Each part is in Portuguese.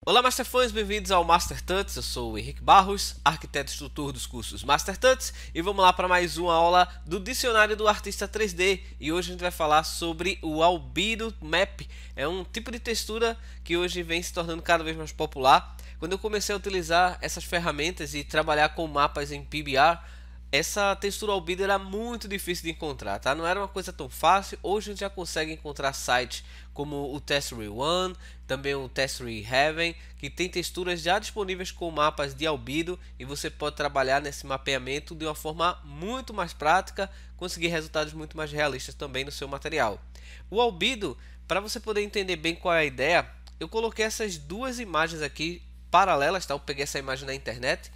Olá Masterfãs, bem-vindos ao Master Tuts. Eu sou o Henrique Barros, arquiteto instrutor dos cursos Master Tuts, e vamos lá para mais uma aula do Dicionário do Artista 3D. E hoje a gente vai falar sobre o Albedo Map. É um tipo de textura que hoje vem se tornando cada vez mais popular. Quando eu comecei a utilizar essas ferramentas e trabalhar com mapas em PBR, essa textura albedo era muito difícil de encontrar, tá? Não era uma coisa tão fácil. Hoje a gente já consegue encontrar sites como o Testary One, também o Testary Heaven, que tem texturas já disponíveis com mapas de albedo, e você pode trabalhar nesse mapeamento de uma forma muito mais prática, conseguir resultados muito mais realistas também no seu material. O albedo, para você poder entender bem qual é a ideia, eu coloquei essas duas imagens aqui paralelas, tá? Eu peguei essa imagem na internet,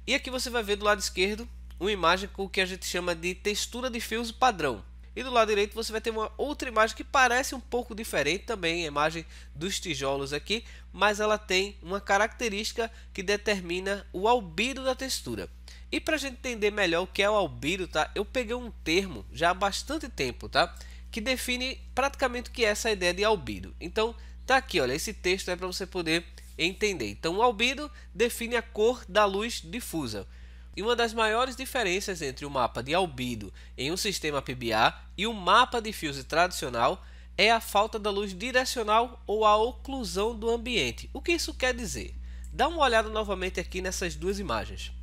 e aqui você vai ver do lado esquerdo uma imagem com o que a gente chama de textura de fios padrão. E do lado direito você vai ter uma outra imagem que parece um pouco diferente também, a imagem dos tijolos aqui, mas ela tem uma característica que determina o albedo da textura. E para a gente entender melhor o que é o albedo, tá? Eu peguei um termo já há bastante tempo, tá? Que define praticamente o que é essa ideia de albedo. Então tá aqui, olha, esse texto é para você poder entender. Então o albedo define a cor da luz difusa. E uma das maiores diferenças entre o mapa de albedo em um sistema PBR e o mapa de Fuse tradicional é a falta da luz direcional ou a oclusão do ambiente. O que isso quer dizer? Dá uma olhada novamente aqui nessas duas imagens.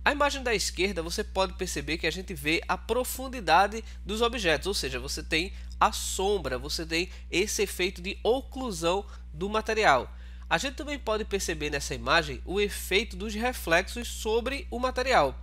A imagem da esquerda você pode perceber que a gente vê a profundidade dos objetos, ou seja, você tem a sombra, você tem esse efeito de oclusão do material. A gente também pode perceber nessa imagem o efeito dos reflexos sobre o material.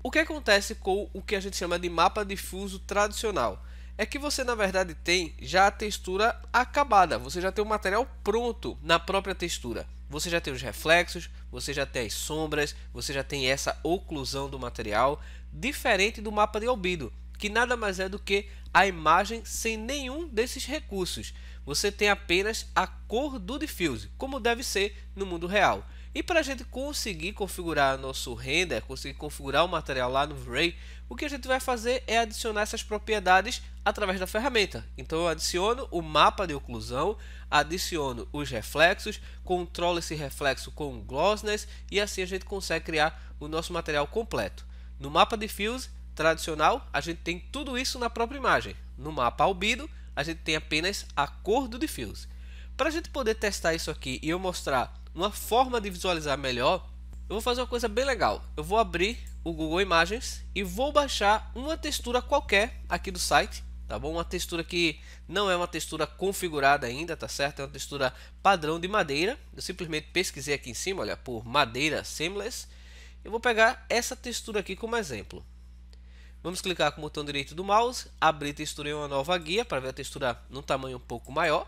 O que acontece com o que a gente chama de mapa difuso tradicional? É que você na verdade tem já a textura acabada, você já tem o material pronto na própria textura. Você já tem os reflexos, você já tem as sombras, você já tem essa oclusão do material, diferente do mapa de albedo, que nada mais é do que a imagem sem nenhum desses recursos. Você tem apenas a cor do diffuse, como deve ser no mundo real. E para a gente conseguir configurar nosso render, conseguir configurar o material lá no V-Ray, o que a gente vai fazer é adicionar essas propriedades através da ferramenta. Então eu adiciono o mapa de oclusão, adiciono os reflexos, controlo esse reflexo com glossiness e assim a gente consegue criar o nosso material completo. No mapa diffuse tradicional, a gente tem tudo isso na própria imagem. No mapa albedo, a gente tem apenas a cor do diffuse. Para a gente poder testar isso aqui e eu mostrar uma forma de visualizar melhor, eu vou fazer uma coisa bem legal. Eu vou abrir o Google Imagens e vou baixar uma textura qualquer aqui do site, tá bom? Uma textura que não é uma textura configurada ainda, tá certo? É uma textura padrão de madeira. Eu simplesmente pesquisei aqui em cima, olha, por madeira seamless. Eu vou pegar essa textura aqui como exemplo. Vamos clicar com o botão direito do mouse, abrir textura em uma nova guia para ver a textura num tamanho um pouco maior.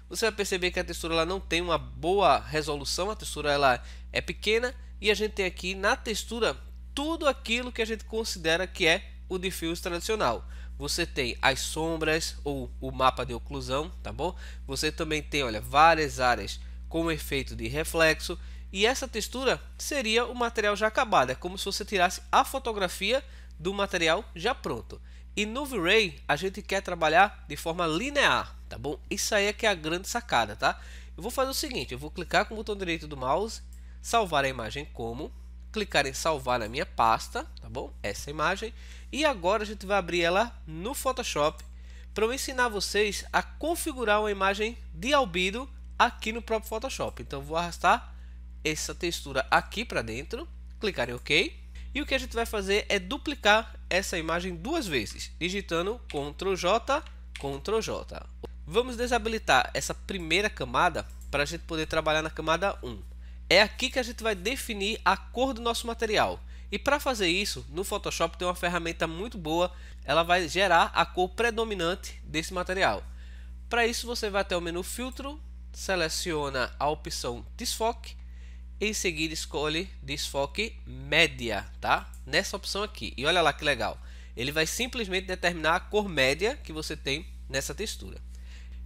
Você vai perceber que a textura ela não tem uma boa resolução, a textura ela é pequena e a gente tem aqui na textura tudo aquilo que a gente considera que é o diffuse tradicional. Você tem as sombras ou o mapa de oclusão, tá bom? Você também tem, olha, várias áreas com efeito de reflexo e essa textura seria o material já acabado, é como se você tirasse a fotografia do material já pronto. E no V-Ray a gente quer trabalhar de forma linear, tá bom? Isso aí é que é a grande sacada, tá? Eu vou fazer o seguinte, eu vou clicar com o botão direito do mouse, salvar a imagem como, clicar em salvar na minha pasta, tá bom? Essa imagem. E agora a gente vai abrir ela no Photoshop para eu ensinar vocês a configurar uma imagem de albedo aqui no próprio Photoshop. Então eu vou arrastar essa textura aqui para dentro, clicar em OK. E o que a gente vai fazer é duplicar essa imagem duas vezes, digitando Ctrl J, Ctrl J. Vamos desabilitar essa primeira camada para a gente poder trabalhar na camada 1. É aqui que a gente vai definir a cor do nosso material. E para fazer isso, no Photoshop tem uma ferramenta muito boa, ela vai gerar a cor predominante desse material. Para isso você vai até o menu Filtro, seleciona a opção Desfoque. Em seguida escolhe desfoque média, tá? Nessa opção aqui. E olha lá que legal. Ele vai simplesmente determinar a cor média que você tem nessa textura.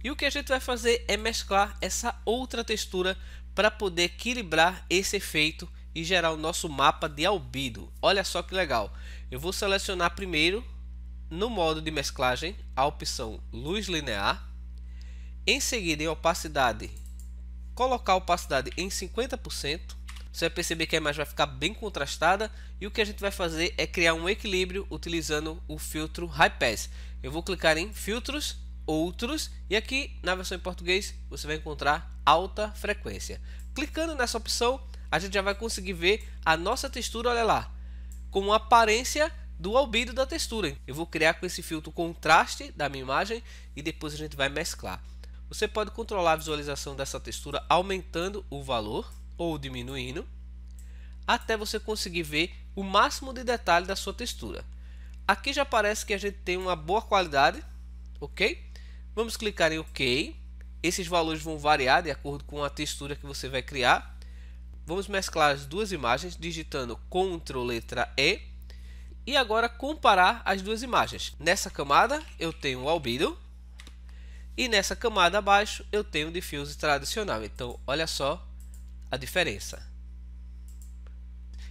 E o que a gente vai fazer é mesclar essa outra textura para poder equilibrar esse efeito e gerar o nosso mapa de albedo. Olha só que legal. Eu vou selecionar primeiro no modo de mesclagem a opção luz linear. Em seguida, em opacidade, colocar a opacidade em 50%. Você vai perceber que a imagem vai ficar bem contrastada e o que a gente vai fazer é criar um equilíbrio utilizando o filtro High Pass. Eu vou clicar em Filtros, Outros e aqui na versão em português você vai encontrar Alta Frequência. Clicando nessa opção, a gente já vai conseguir ver a nossa textura, olha lá, com a aparência do albedo da textura. Eu vou criar com esse filtro contraste da minha imagem e depois a gente vai mesclar. Você pode controlar a visualização dessa textura aumentando o valor ou diminuindo, até você conseguir ver o máximo de detalhe da sua textura. Aqui já parece que a gente tem uma boa qualidade, ok? Vamos clicar em OK. Esses valores vão variar de acordo com a textura que você vai criar. Vamos mesclar as duas imagens digitando Ctrl letra E e agora comparar as duas imagens. Nessa camada eu tenho o albedo e nessa camada abaixo eu tenho o diffuse tradicional. Então olha só a diferença.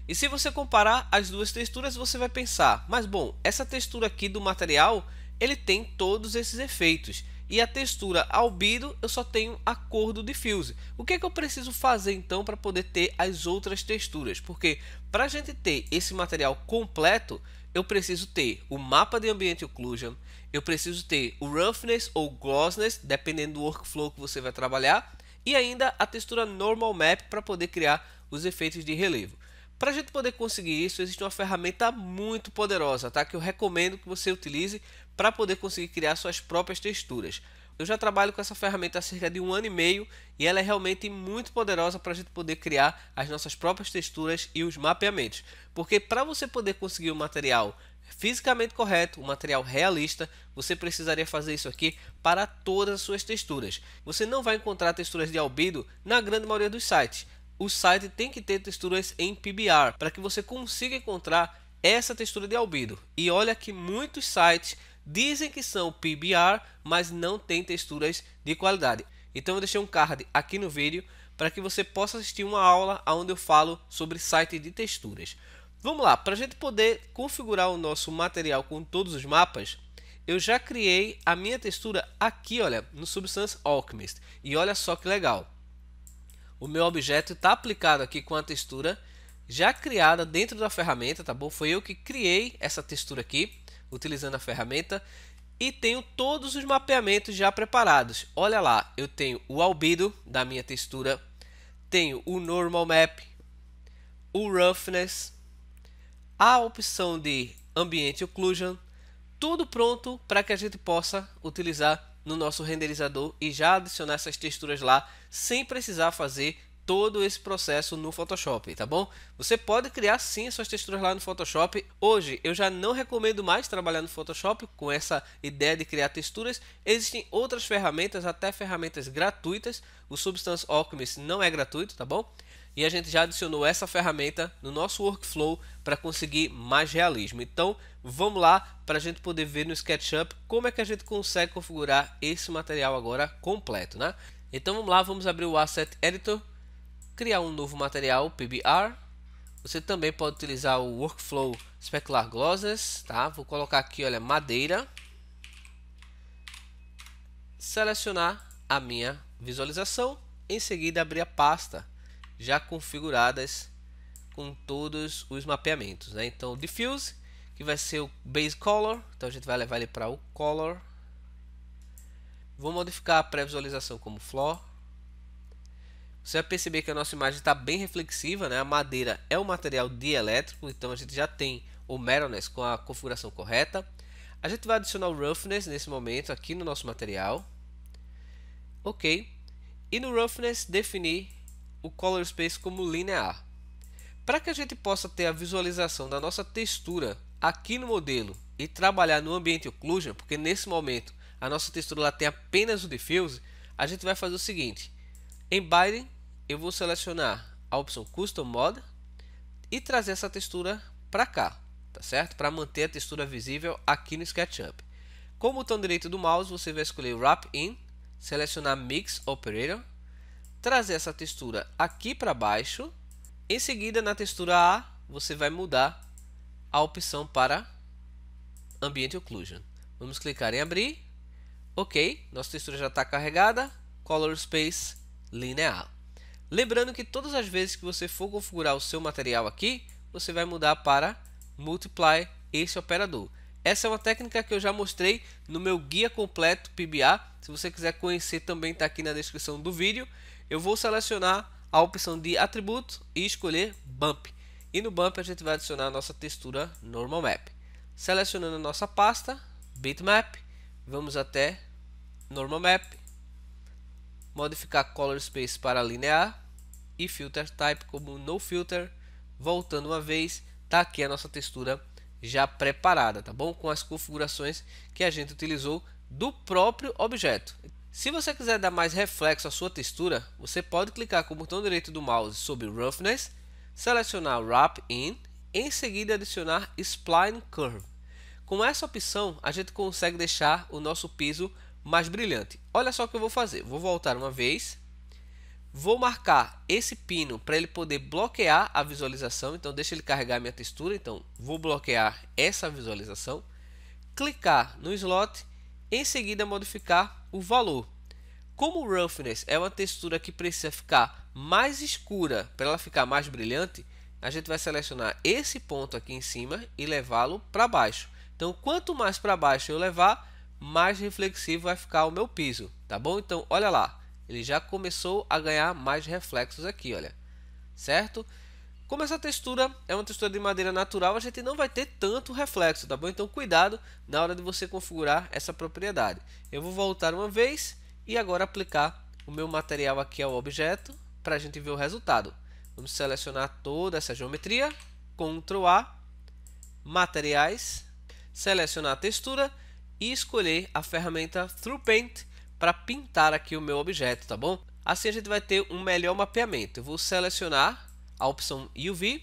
E se você comparar as duas texturas, você vai pensar, mas bom, essa textura aqui do material, ele tem todos esses efeitos. E a textura albedo, eu só tenho a cor do diffuse. O que é que eu preciso fazer então para poder ter as outras texturas? Porque para a gente ter esse material completo, eu preciso ter o mapa de Ambient Occlusion, eu preciso ter o roughness ou glossiness, dependendo do workflow que você vai trabalhar, e ainda a textura Normal Map para poder criar os efeitos de relevo. Para a gente poder conseguir isso, existe uma ferramenta muito poderosa, tá? Que eu recomendo que você utilize para poder conseguir criar suas próprias texturas. Eu já trabalho com essa ferramenta há cerca de 1 ano e meio e ela é realmente muito poderosa para a gente poder criar as nossas próprias texturas e os mapeamentos. Porque para você poder conseguir um material fisicamente correto, um material realista, você precisaria fazer isso aqui para todas as suas texturas. Você não vai encontrar texturas de albedo na grande maioria dos sites. O site tem que ter texturas em PBR para que você consiga encontrar essa textura de albedo. E olha que muitos sites dizem que são PBR, mas não tem texturas de qualidade. Então eu deixei um card aqui no vídeo para que você possa assistir uma aula onde eu falo sobre site de texturas. Vamos lá, para a gente poder configurar o nosso material com todos os mapas, eu já criei a minha textura aqui, olha, no Substance Alchemist. E olha só que legal. O meu objeto está aplicado aqui com a textura já criada dentro da ferramenta, tá bom? Foi eu que criei essa textura aqui, utilizando a ferramenta. E tenho todos os mapeamentos já preparados. Olha lá, eu tenho o albedo da minha textura, tenho o Normal Map, o Roughness, a opção de Ambient Occlusion, tudo pronto para que a gente possa utilizar no nosso renderizador e já adicionar essas texturas lá sem precisar fazer todo esse processo no Photoshop, tá bom? Você pode criar sim as suas texturas lá no Photoshop. Hoje eu já não recomendo mais trabalhar no Photoshop com essa ideia de criar texturas. Existem outras ferramentas, até ferramentas gratuitas. O Substance Alchemist não é gratuito, tá bom? E a gente já adicionou essa ferramenta no nosso workflow para conseguir mais realismo. Então vamos lá para a gente poder ver no SketchUp como é que a gente consegue configurar esse material agora completo, né? Então vamos lá, vamos abrir o Asset Editor, criar um novo material PBR. Você também pode utilizar o workflow Specular Glosses, tá? Vou colocar aqui, olha, madeira. Selecionar a minha visualização, em seguida abrir a pasta já configuradas com todos os mapeamentos, né? Então Diffuse, que vai ser o Base Color, então a gente vai levar ele para o Color. Vou modificar a pré-visualização como Floor. Você vai perceber que a nossa imagem está bem reflexiva, né? A madeira é um material dielétrico, então a gente já tem o Metalness com a configuração correta. A gente vai adicionar o Roughness nesse momento aqui no nosso material. Ok. E no Roughness definir o Color Space como linear. Para que a gente possa ter a visualização da nossa textura aqui no modelo e trabalhar no Ambient Occlusion, porque nesse momento a nossa textura lá tem apenas o Diffuse, a gente vai fazer o seguinte. Em Binding, eu vou selecionar a opção Custom Mode e trazer essa textura para cá, tá certo? Para manter a textura visível aqui no SketchUp. Com o botão direito do mouse, você vai escolher Wrap In, selecionar Mix Operator, trazer essa textura aqui para baixo. Em seguida, na textura A, você vai mudar a opção para Ambient Occlusion. Vamos clicar em abrir. Ok, nossa textura já está carregada. Color Space linear. Lembrando que todas as vezes que você for configurar o seu material aqui, você vai mudar para multiply esse operador. Essa é uma técnica que eu já mostrei no meu guia completo PBA. Se você quiser conhecer, também está aqui na descrição do vídeo. Eu vou selecionar a opção de atributo e escolher Bump. E no Bump a gente vai adicionar a nossa textura Normal Map. Selecionando a nossa pasta, Bitmap, vamos até Normal Map, modificar Color Space para linear e Filter Type como No Filter. Voltando uma vez, está aqui a nossa textura já preparada, tá bom? Com as configurações que a gente utilizou do próprio objeto. Se você quiser dar mais reflexo à sua textura, você pode clicar com o botão direito do mouse sobre Roughness, selecionar Wrap In, em seguida adicionar Spline Curve. Com essa opção, a gente consegue deixar o nosso piso mais brilhante. Olha só o que eu vou fazer. Vou voltar uma vez. Vou marcar esse pino para ele poder bloquear a visualização. Então, deixa ele carregar minha textura. Então, vou bloquear essa visualização. Clicar no slot. Em seguida, modificar o valor. Como o Roughness é uma textura que precisa ficar mais escura para ela ficar mais brilhante, a gente vai selecionar esse ponto aqui em cima e levá-lo para baixo. Então, quanto mais para baixo eu levar, mais reflexivo vai ficar o meu piso, tá bom? Então, olha lá, ele já começou a ganhar mais reflexos aqui, olha, certo? Como essa textura é uma textura de madeira natural, a gente não vai ter tanto reflexo, tá bom? Então, cuidado na hora de você configurar essa propriedade. Eu vou voltar uma vez e agora aplicar o meu material aqui ao objeto para a gente ver o resultado. Vamos selecionar toda essa geometria, Ctrl A, materiais, selecionar a textura e escolher a ferramenta Through Paint para pintar aqui o meu objeto, tá bom? Assim a gente vai ter um melhor mapeamento. Eu vou selecionar a opção UV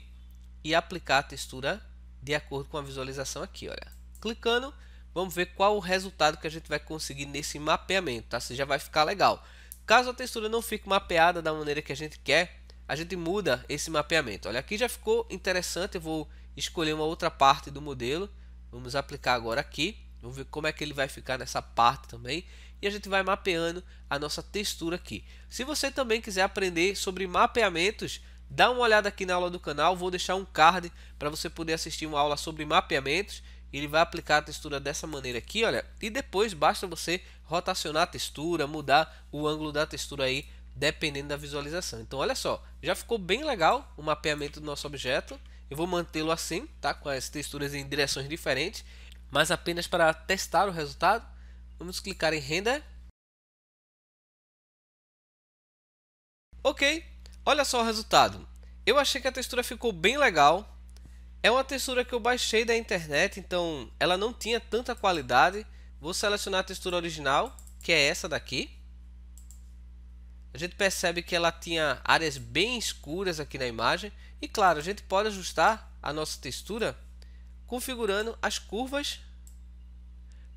e aplicar a textura de acordo com a visualização aqui, olha. Clicando, vamos ver qual o resultado que a gente vai conseguir nesse mapeamento, tá? Se já vai ficar legal. Caso a textura não fique mapeada da maneira que a gente quer, a gente muda esse mapeamento. Olha, aqui já ficou interessante. Eu vou escolher uma outra parte do modelo. Vamos aplicar agora aqui. Vamos ver como é que ele vai ficar nessa parte também. E a gente vai mapeando a nossa textura aqui. Se você também quiser aprender sobre mapeamentos, dá uma olhada aqui na aula do canal. Vou deixar um card para você poder assistir uma aula sobre mapeamentos. Ele vai aplicar a textura dessa maneira aqui, olha. E depois basta você rotacionar a textura, mudar o ângulo da textura aí, dependendo da visualização. Então, olha só, já ficou bem legal o mapeamento do nosso objeto. Eu vou mantê-lo assim, tá? Com as texturas em direções diferentes, mas apenas para testar o resultado. Vamos clicar em Render. Ok, olha só o resultado. Eu achei que a textura ficou bem legal. É uma textura que eu baixei da internet, então ela não tinha tanta qualidade. Vou selecionar a textura original, que é essa daqui. A gente percebe que ela tinha áreas bem escuras aqui na imagem. E claro, a gente pode ajustar a nossa textura configurando as curvas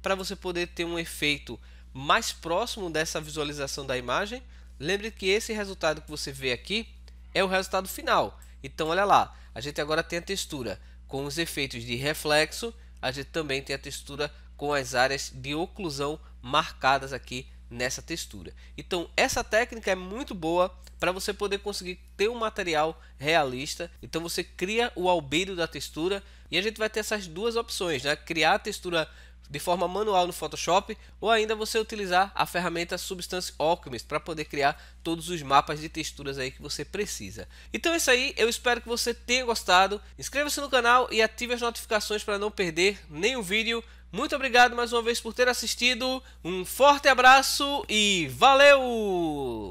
para você poder ter um efeito mais próximo dessa visualização da imagem. Lembre que esse resultado que você vê aqui é o resultado final. Então olha lá, a gente agora tem a textura com os efeitos de reflexo, a gente também tem a textura com as áreas de oclusão marcadas aqui nessa textura. Então essa técnica é muito boa para você poder conseguir ter um material realista. Então você cria o albedo da textura e a gente vai ter essas duas opções, né? Criar a textura de forma manual no Photoshop, ou ainda você utilizar a ferramenta Substance Alchemist para poder criar todos os mapas de texturas aí que você precisa. Então é isso aí, eu espero que você tenha gostado. Inscreva-se no canal e ative as notificações para não perder nenhum vídeo. Muito obrigado mais uma vez por ter assistido, um forte abraço e valeu!